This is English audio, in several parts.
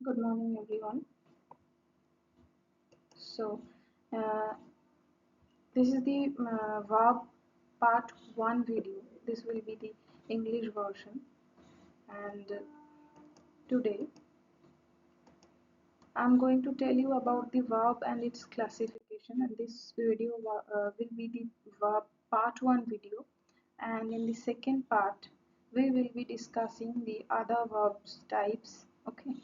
Good morning, everyone. So, uh, this is the verb part 1 video. This will be the English version. And today, I'm going to tell you about the verb and its classification. And this video will be the verb part 1 video. And in the second part, we will be discussing the other verbs types. Okay.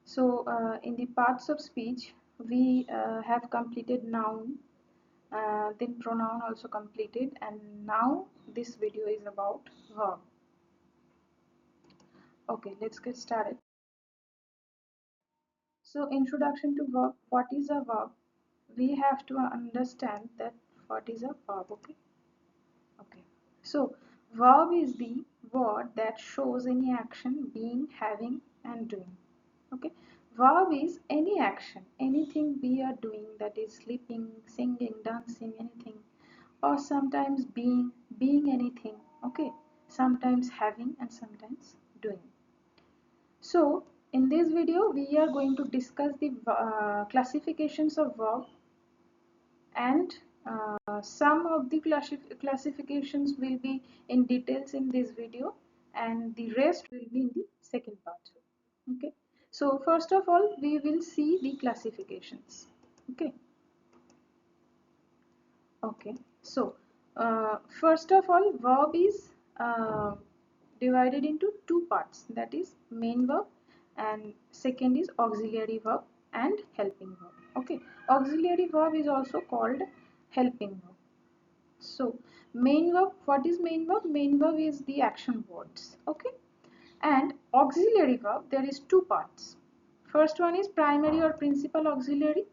So, in the parts of speech, we have completed noun, then pronoun also completed, and now this video is about verb. Okay, let's get started. So, introduction to verb. What is a verb? We have to understand that what is a verb. Okay. So, verb is the word that shows any action, being, having, and doing. Okay, verb is any action, anything we are doing, that is sleeping, singing, dancing, anything, or sometimes being anything. Okay, sometimes having and sometimes doing. So in this video we are going to discuss the classifications of verb, and some of the classifications will be in details in this video, and the rest will be in the second part. Okay, so first of all we will see the classifications. Okay, so first of all, verb is divided into two parts, that is main verb, and second is auxiliary verb and helping verb. Okay, auxiliary verb is also called helping verb. So main verb, what is main verb? Main verb is the action words. Okay, and auxiliary verb, there is two parts. First one is primary or principal auxiliary,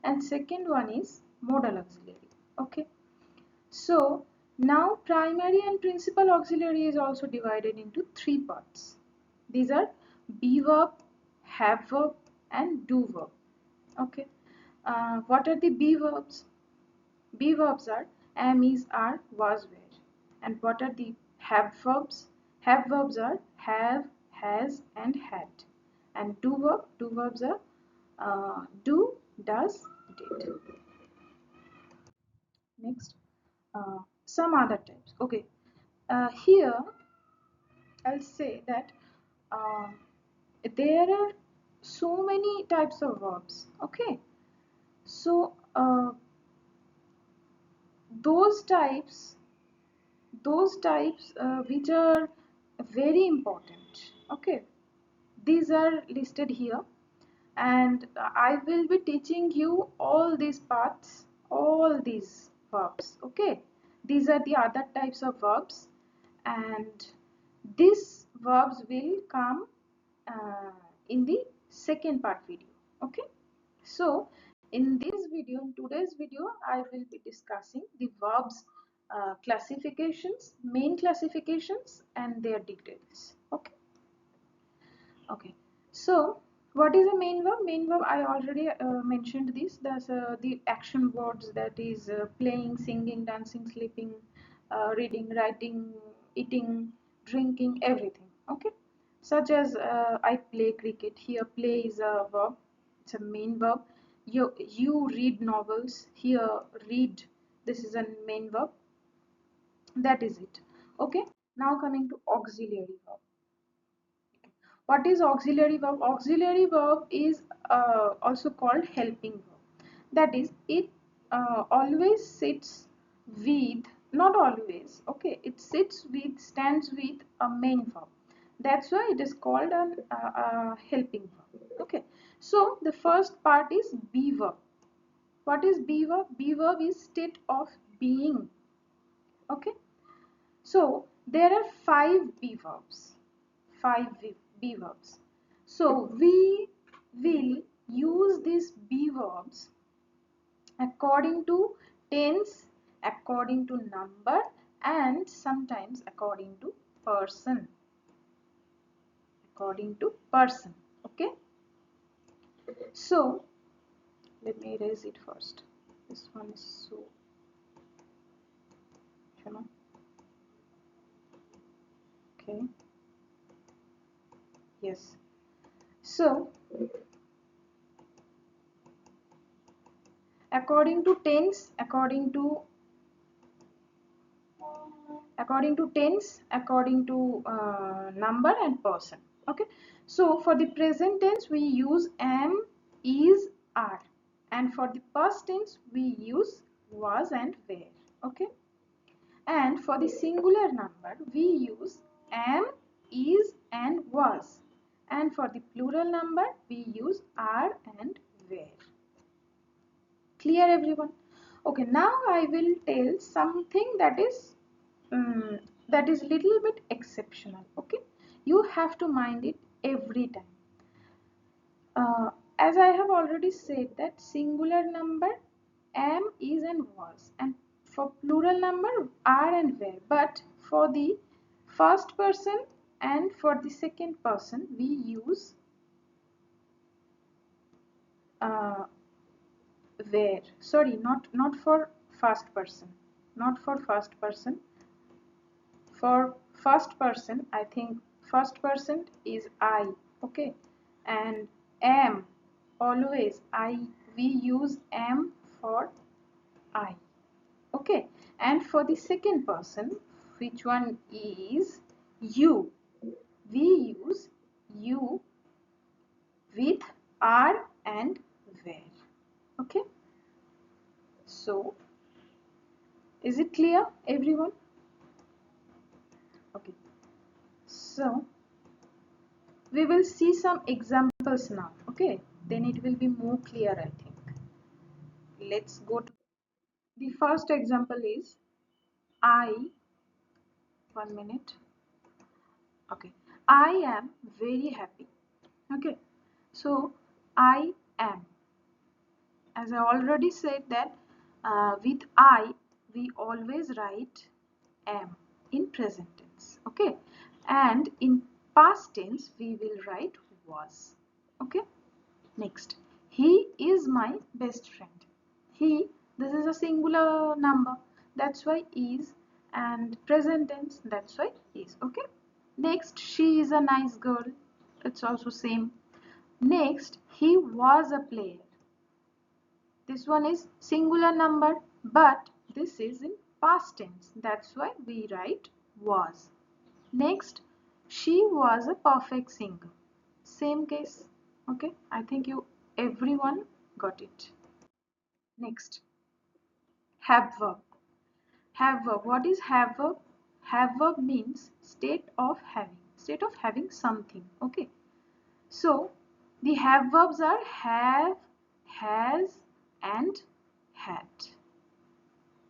and second one is modal auxiliary. Okay, so now primary and principal auxiliary is also divided into three parts. These are be verb, have verb, and do verb. Okay, what are the be verbs? Be verbs are am, is, are, was, were. And what are the have verbs? Have verbs are have, has, and had. And do verbs are do, does, did. Next, some other types. Okay, here I'll say that uh, there are so many types of verbs. Okay, so those types which are very important. Okay, these are listed here, and I will be teaching you all these parts, all these verbs. Okay, these are the other types of verbs, and these verbs will come in the second part video. Okay, so in this video, in today's video, I will be discussing the verbs classifications, main classifications, and their details. Okay, so what is a main verb? Main verb, I already mentioned this. That's the action words, that is playing, singing, dancing, sleeping, reading, writing, eating, drinking, everything. Okay, such as I play cricket. Here play is a verb, it's a main verb. You read novels. Here read, this is a main verb. That is it. Okay, now coming to auxiliary verb. What is auxiliary verb? Auxiliary verb is also called helping verb. That is, it always sits with, not always, okay, it sits with, stands with a main verb. That's why it is called a helping verb. Okay, so the first part is be verb. What is be verb? Be verb is state of being. Okay, so there are five be verbs. Be verbs. So we will use these be verbs according to tense, according to number, and sometimes according to person. According to person. Okay. So let me erase it first. This one is so, you know. Okay. Yes. So According to tense, according to number and person. Okay, so for the present tense we use am, is, are, and for the past tense we use was and were. Okay, and for the singular number we use am, is, and was, and for the plural number we use are and were. Clear everyone? Okay, now I will tell something um, that is little bit exceptional. Okay, you have to mind it every time. As I have already said that singular number am, is, and was, and for plural number are and were, but for the first person and for the second person we use uh, where, sorry, not for first person, not for first person. For first person I think first person is I. Okay, and am, always I, we use am for I. Okay, and for the second person, which one is you, we use you with are and were. Okay, so is it clear everyone? Okay, so we will see some examples now. Okay, then it will be more clear, I think. Let's go to the first example is I, 1 minute. Okay, I am very happy. Okay, so I am, as I already said that with I we always write am in present tense. Okay, and in past tense we will write was. Okay, next, he is my best friend. He, this is a singular number, that's why is, and present tense, that's why is. Okay, next, she is a nice girl, it's also same. Next, he was a player. This one is singular number, but this is in past tense. That's why we write was. Next, she was a perfect singer. Same case. Okay, I think you everyone got it. Next, have verb. Have verb. What is have verb? Have verb means state of having something. Okay. So the have verbs are have, has, and had.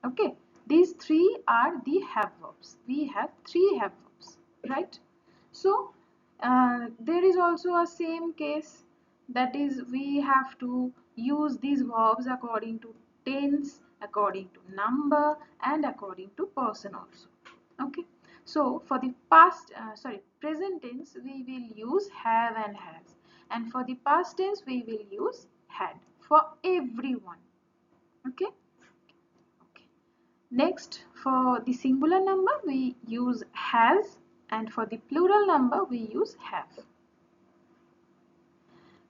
Okay, these three are the have verbs. We have three have verbs, right? So there is also a same case, that is we have to use these verbs according to tense, according to number, and according to person also. Okay, so for the present tense we will use have and has, and for the past tense we will use had for everyone. Okay. Okay. Next, for the singular number we use has, and for the plural number we use have.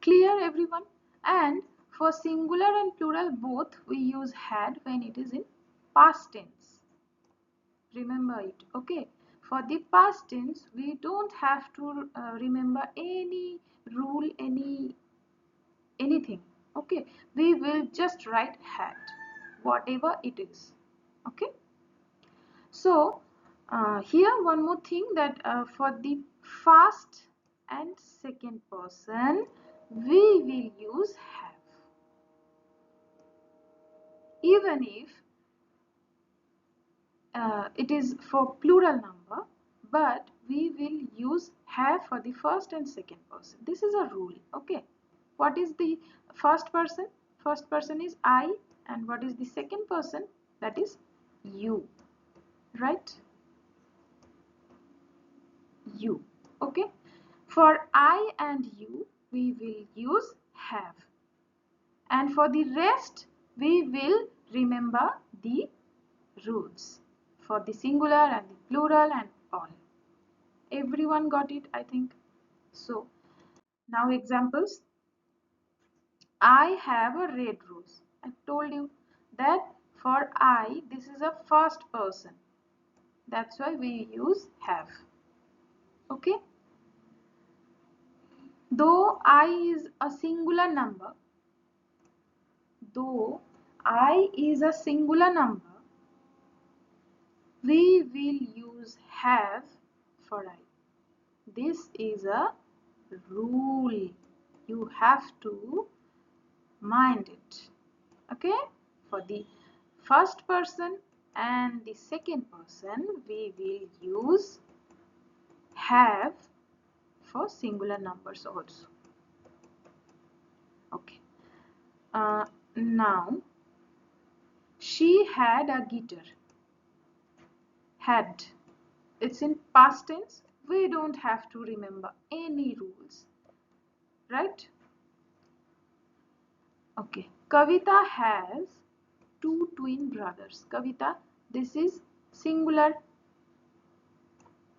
Clear everyone? And for singular and plural both we use had when it is in past tense. Remember it. Okay. For the past tense we don't have to remember any rule, anything. Okay. We will just write had, whatever it is. Okay. So here one more thing, that for the first and second person we will use have, even if it is for plural number, but we will use have for the first and second person. This is a rule. Okay, what is the first person? First person is I, and what is the second person? That is you, right? You. Okay, for I and you we will use have, and for the rest we will remember the rules for the singular and the plural and all. Everyone got it, I think. So now examples. I have a red rose. I told you that for I, this is a first person. That's why we use have. Okay. Though I is a singular number, though I is a singular number, we will use have for I. This is a rule. You have to mind it. Okay? For the first person and the second person, we will use have for singular numbers also. Okay. Now, she had a guitar. Had. It's in past tense. We don't have to remember any rules. Right? Okay. Kavita has two twin brothers. Kavita, this is singular.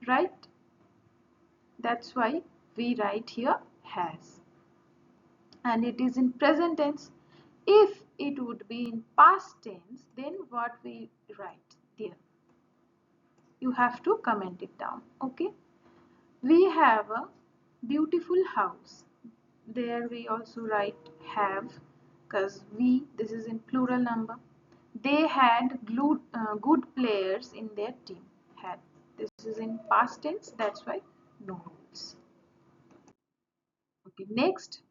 Right? That's why we write here has. And it is in present tense. If it would be in past tense, then what we write there? You have to comment it down. Okay. We have a beautiful house. There we also write have, because we, this is in plural number. They had good players in their team. Had. This is in past tense. That's why no rules. Okay. Next,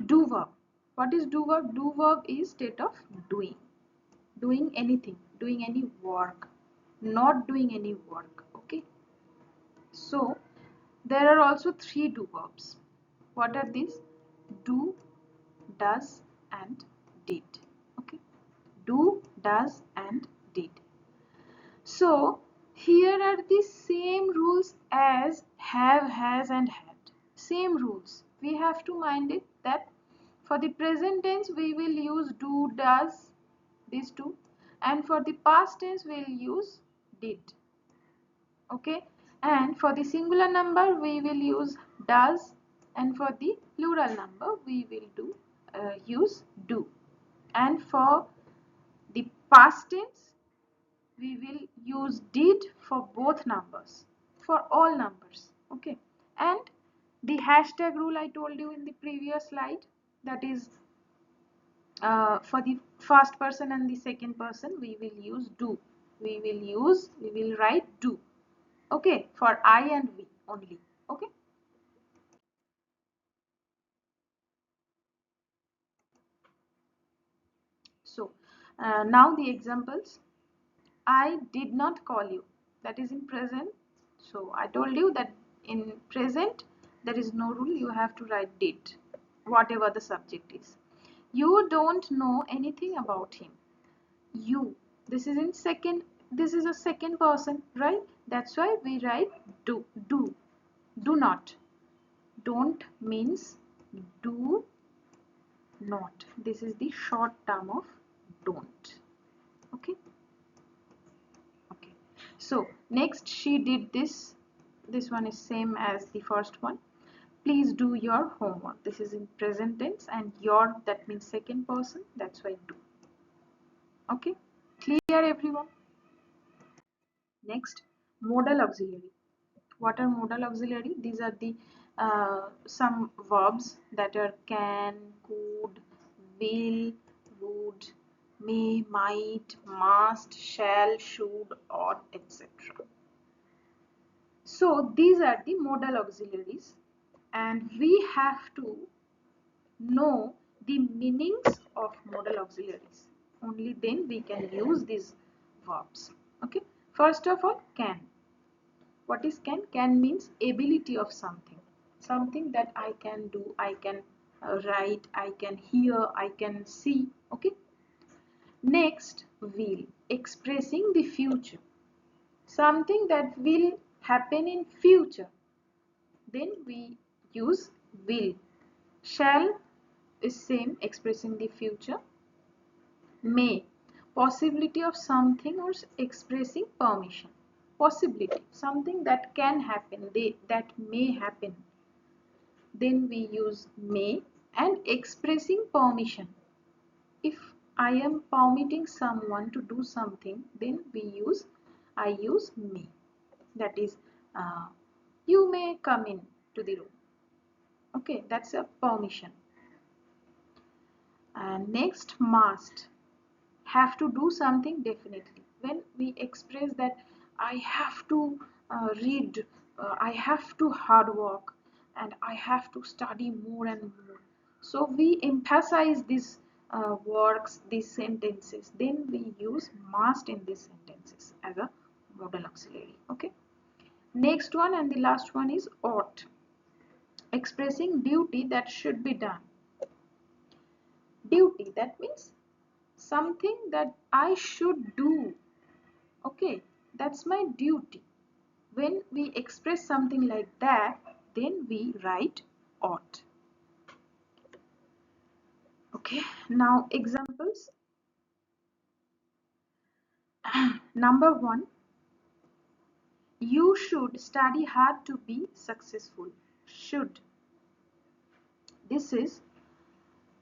do verb. What is do verb? Do verb is state of doing. Doing anything. Doing any work. Not doing any work. Okay. So, there are also three do verbs. What are these? Do, does, and did. Okay. Do, does, and did. So, here are the same rules as have, has, and had. Same rules. We have to mind it that for the present tense we will use do, does, these two, and for the past tense we will use did. Okay, and for the singular number we will use does, and for the plural number we will use do, and for the past tense we will use did for both numbers, for all numbers. Okay, and the hashtag rule I told you in the previous slide, that is for the first person and the second person we will use do, we will write do. Okay, for I and we only. Okay, so now the examples. I did not call you, that is in present. So I told you that in present there is no rule, you have to write did, whatever the subject is. You don't know anything about him. You, this is in second, this is a second person, right? That's why we write do not. Don't means do not. This is the short term of don't. Okay. Okay. So next, she did this. This one is same as the first one. Please do your homework. This is in present tense, and your, that means second person. That's why do. Okay. Clear, everyone? Next, modal auxiliary. What are modal auxiliary? These are the some verbs that are can, could, will, would, may, might, must, shall, should, ought, etc. So these are the modal auxiliaries, and we have to know the meanings of modal auxiliaries. Only then we can use these verbs. Okay. First of all, can. What is can? Can means ability of something. Something that I can do, I can write, I can hear, I can see. Okay. Next, will. Expressing the future. Something that will happen in future. Then we use will. Shall is same, expressing the future. May, possibility of something or expressing permission. Possibility, something that can happen, that may happen. Then we use may. and expressing permission. If I am permitting someone to do something, then I use may. That is, uh, you may come in to the room. Okay, that's a permission. And next, must. Have to do something definitely. When we express that I have to read, I have to hard work, and I have to study more and more. So we emphasize these works, these sentences. Then we use must in these sentences as a modal auxiliary. Okay. Next one and the last one is ought, expressing duty that should be done. Duty, that means something that I should do. Okay, that's my duty. When we express something like that, then we write ought. Okay, now examples. Number one, you should study hard to be successful. Should. This is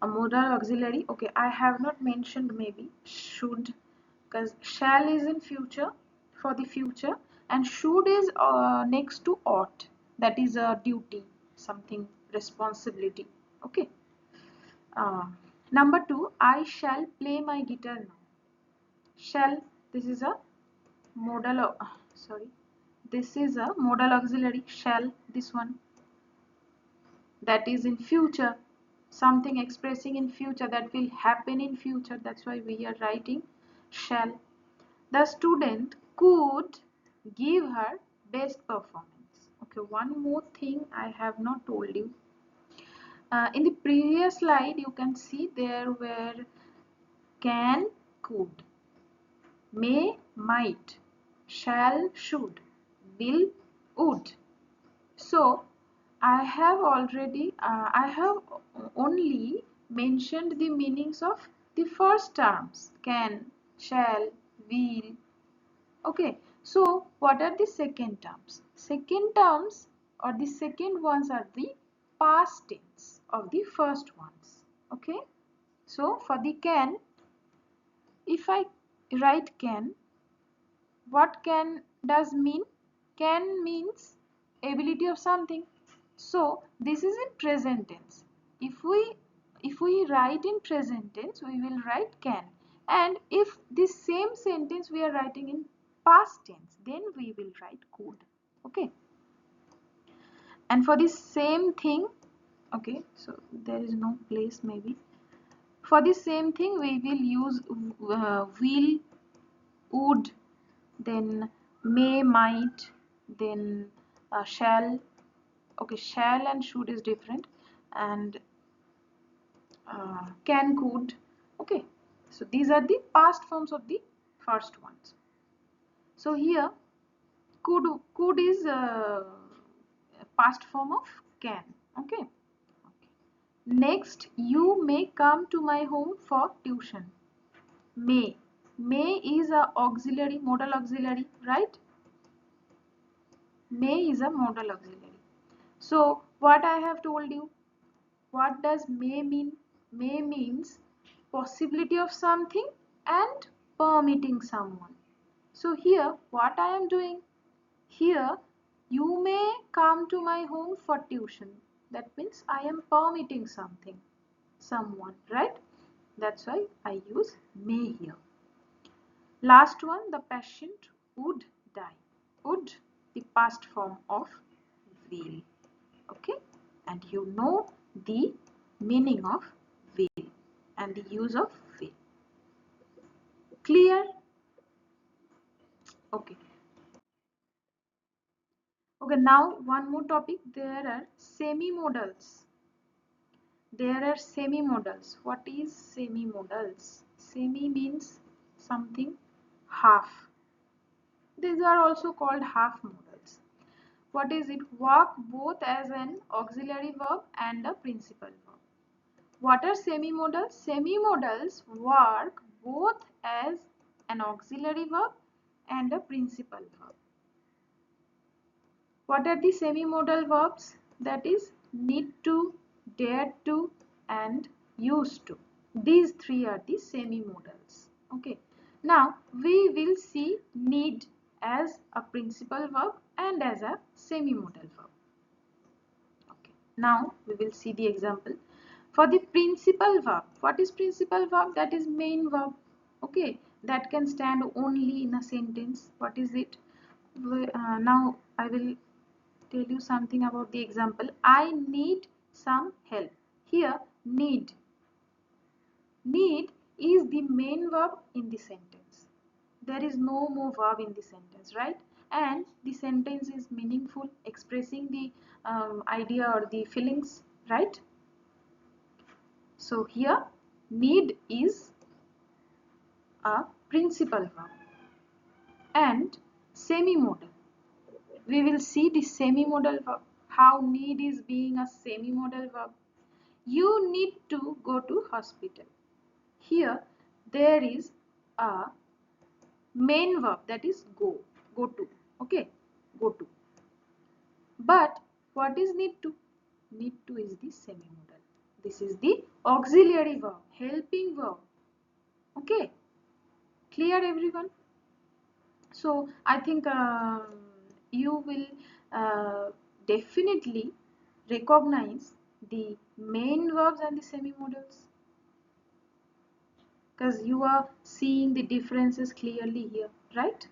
a modal auxiliary. Okay, I have not mentioned maybe should, because shall is in future, for the future, and should is next to ought, that is a duty, something, responsibility. Okay. uh, Number two, I shall play my guitar now. Shall, this is a modal sorry, this is a modal auxiliary. Shall, this one, that is in future, something expressing in future, that will happen in future. That's why we are writing shall. The student could give her best performance. Okay, one more thing I have not told you. In the previous slide you can see there were can, could, may, might, shall, should, will, would. So I have only mentioned the meanings of the first terms, can, shall, will. Okay, so what are the second terms? Second terms or the second ones are the past tense of the first ones. Okay, so for the can, if I write can, what can does mean? Can means ability of something. So this is in present tense. If we write in present tense, we will write can. And if this same sentence we are writing in past tense, then we will write could. Okay. And for the same thing, okay, so there is no place maybe. For the same thing, we will use will, would, then may, might, then shall. Okay, shall and should is different, and can, could. Okay, so these are the past forms of the first ones. So here could is past form of can. Okay. Next, you may come to my home for tuition. May is a auxiliary, modal auxiliary, right? May is a modal auxiliary. So what I have told you, what does may mean? May means possibility of something and permitting someone. So here what I am doing, here you may come to my home for tuition. That means I am permitting something, someone, right? That's why I use may here. Last one, the patient would die. Would, the past form of will. Okay, and you know the meaning of will and the use of will. Clear? Okay. Okay, now one more topic. There are semi-modals. There are semi-modals. What is semi-modals? Semi means something half. These are also called half modals. What is it? Work both as an auxiliary verb and a principal verb. What are semi-modals? Semi-modals work both as an auxiliary verb and a principal verb. What are the semi-modal verbs? That is need to, dare to, and used to. These three are the semi-modals. Okay. Now we will see need as a principal verb and as a semi-modal verb. Okay. Now we will see the example. For the principal verb, what is principal verb? That is main verb. Okay. That can stand only in a sentence. What is it? Now I will tell you something about the example. I need some help. Here need is the main verb in the sentence. There is no more verb in the sentence, right? And the sentence is meaningful, expressing the idea or the feelings, right? So here need is a principal verb and semi-modal. We will see the semi-modal verb, how need is being a semi-modal verb. You need to go to hospital. Here there is a main verb, that is go to. Okay, go to. But what is need to? Need to is the semi-modal. This is the auxiliary verb, helping verb. Okay, clear everyone? So I think you will definitely recognize the main verbs and the semi-modals, because you are seeing the differences clearly here, right?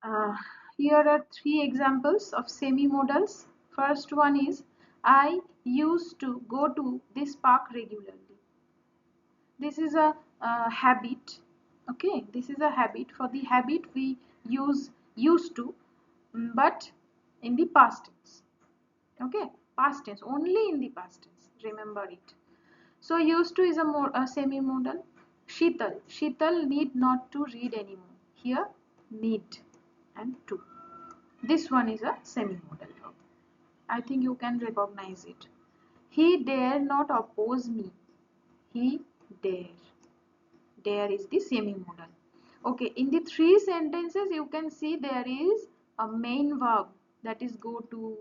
Uh, Here are three examples of semi-modals. First one is I used to go to this park regularly. This is a habit. Okay, this is a habit. For the habit we use used to, but in the past tense. Okay, past tense, only in the past tense. Remember it. So used to is a semi-modal. Sheetal need not to read anymore. Here need and to. This one is a semi-modal verb. I think you can recognize it. He dare not oppose me. He dare. Dare is the semi-modal. Okay, in the three sentences you can see there is a main verb, that is go to,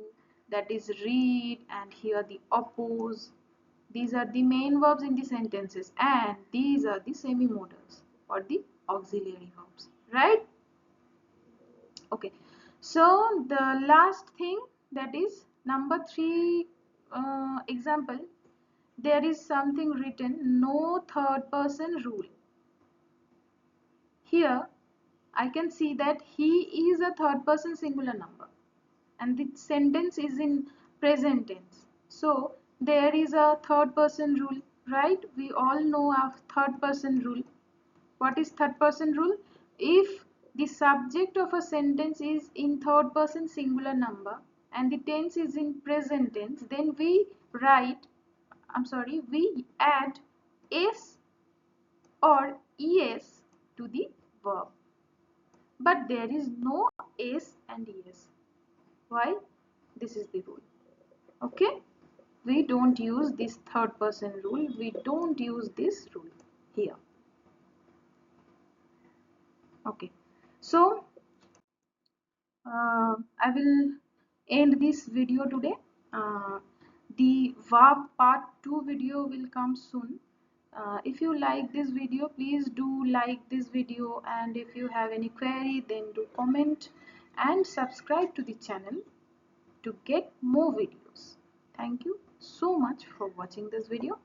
that is read, and here the oppose. These are the main verbs in the sentences, and these are the semi-modals or the auxiliary verbs, right? Okay, so the last thing, that is number 3 example. There is something written, no third person rule. Here I can see that he is a third person singular number and the sentence is in present tense. So there is a third person rule, right? We all know of third person rule. What is third person rule? If the subject of a sentence is in third person singular number and the tense is in present tense, then we we add s or es to the verb. But there is no s and es. Why? This is the rule. Okay? We don't use this third person rule. We don't use this rule here. Okay. So, I will end this video today. The verb part 2 video will come soon. If you like this video, please do like this video, and if you have any query, then do comment and subscribe to the channel to get more videos. Thank you so much for watching this video.